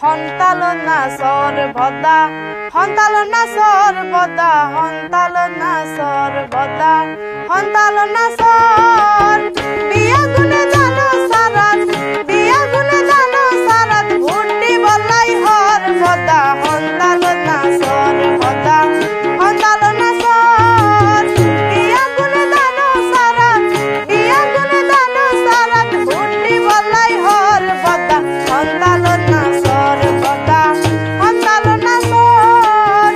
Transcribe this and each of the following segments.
হন্তালনা সর্বদা হন্তালনা সর্বদা হন্তালনা সর্বদা হন্তালনা সর বিয়া গুনে জানো সারাত বিয়া গুনে জানো সারাত ভুন্ডি বলাই হরবদা হন্তালনা সর্বদা হন্তালনা সর বিয়া গুনে জানো সারাত বিয়া গুনে জানো সারাত ভুন্ডি বলাই হরবদা হন্তালনা সর্বদা হন্তালনা সর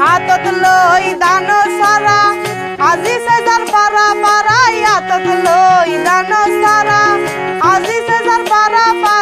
হাতত লই দানো সারা আজি সেজার পারা পারা হাতত লই দানো সারা আজি সেজার পারা পারা